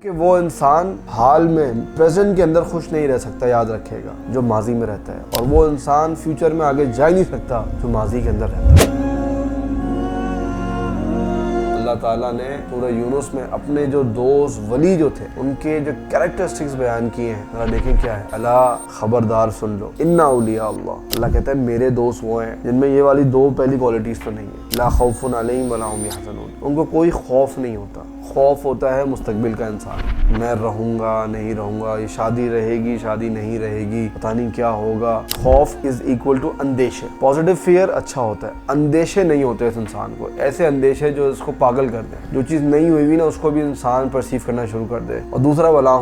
کہ وہ انسان حال میں پریزنٹ کے اندر خوش نہیں رہ سکتا، یاد رکھے گا، جو ماضی میں رہتا ہے، اور وہ انسان فیوچر میں آگے جا ہی نہیں سکتا جو ماضی کے اندر رہتا ہے۔ اللہ تعالیٰ نے سورہ یونس میں اپنے جو دوست ولی جو تھے ان کے جو کریکٹرسٹکس بیان کیے ہیں، ذرا دیکھیں کیا ہے۔ اللہ خبردار سن لو، انا اولیاء اللہ، اللہ کہتا ہے میرے دوست وہ ہیں جن میں یہ والی دو پہلی کوالٹیز تو نہیں ہے، لا خوف علیہم ولا هم یحزنون، ان کو کوئی خوف نہیں ہوتا۔ خوف ہوتا ہے مستقبل کا انسان، میں رہوں گا نہیں رہوں گا، یہ شادی رہے گی شادی نہیں رہے گی، پتہ نہیں کیا ہوگا۔ خوف از ایکول ٹو اندیشے۔ پازیٹیو فیئر اچھا ہوتا ہے، اندیشے نہیں ہوتے اس انسان کو، ایسے اندیشے جو اس کو پاگل کر دیں، جو چیز نہیں ہوئی بھی نا اس کو بھی انسان پرسیو کرنا شروع کر دے۔ اور دوسرا ولا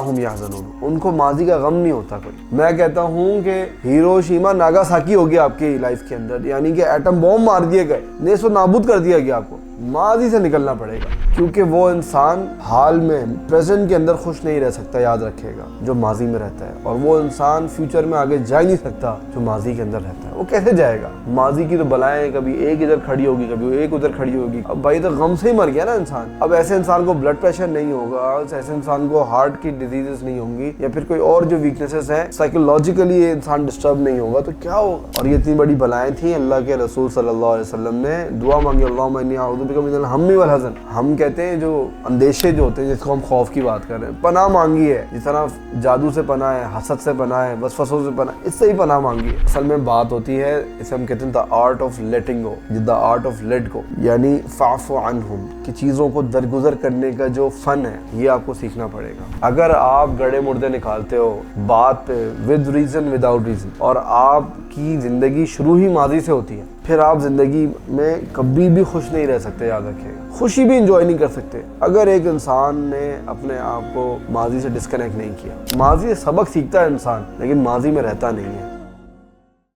ہم یحزنون، ان کو ماضی کا غم نہیں ہوتا کوئی۔ میں کہتا ہوں کہ ہیروشیما ناگاساکی ہو گیا آپ کی لائف کے اندر، یعنی کہ ایٹم بوم مار دیے گئے، نیست و نابود کر دیا گیا آپ کو، ماضی سے نکلنا پڑے گا، کیونکہ وہ انسان حال میں پریزنٹ کے اندر خوش نہیں رہ سکتا، یاد رکھے گا، جو ماضی میں رہتا ہے، اور وہ انسان فیوچر میں آگے جا ہی نہیں سکتا جو ماضی کے اندر رہتا ہے۔ وہ کیسے جائے گا؟ ماضی کی تو بلائیں کبھی ایک ادھر کھڑی ہوگی کبھی ایک ادھر کھڑی ہوگی۔ اب بھائی تو غم سے ہی مر گیا نا انسان۔ اب ایسے انسان کو بلڈ پریشر نہیں ہوگا، ایسے انسان کو ہارٹ کی ڈیزیزز نہیں ہوں گی، یا پھر کوئی اور جو ویکنیسز ہیں سائیکولوجیکلی یہ انسان ڈسٹرب نہیں ہوگا، تو کیا ہوگا؟ اور یہ اتنی بڑی بلائیں تھیں، اللہ کے رسول صلی اللہ علیہ وسلم نے دعا مانگی، اللہم انی اعوذ بک من الہم والحزن۔ ہم کہتے ہیں جو اندیشے جو ہوتے ہیں، جس کو ہم خوف کی بات کر رہے ہیں، پناہ مانگی ہے، جس طرح جادو سے پناہ ہے، حسد سے پناہ ہے، وسوسوں سے پناہ، اس سے ہی پناہ مانگی ہے۔ اصل میں بات ہوتی ہے، اسے ہم کہتے ہیں the art of letting go، the art of let go، یعنی فاعف عنہم، کہ چیزوں کو درگزر کرنے کا جو فن ہے یہ آپ کو سیکھنا پڑے گا۔ اگر آپ گڑے مردے نکالتے ہو بات پہ with reason without reason، اور آپ کی زندگی شروع ہی ماضی سے ہوتی ہے، پھر آپ زندگی میں کبھی بھی خوش نہیں رہ سکتے، یاد رکھیے گا، خوشی بھی انجوائے نہیں کر سکتے اگر ایک انسان نے اپنے آپ کو ماضی سے ڈسکنیکٹ نہیں کیا۔ ماضی سے سبق سیکھتا ہے انسان، لیکن ماضی میں رہتا نہیں ہے۔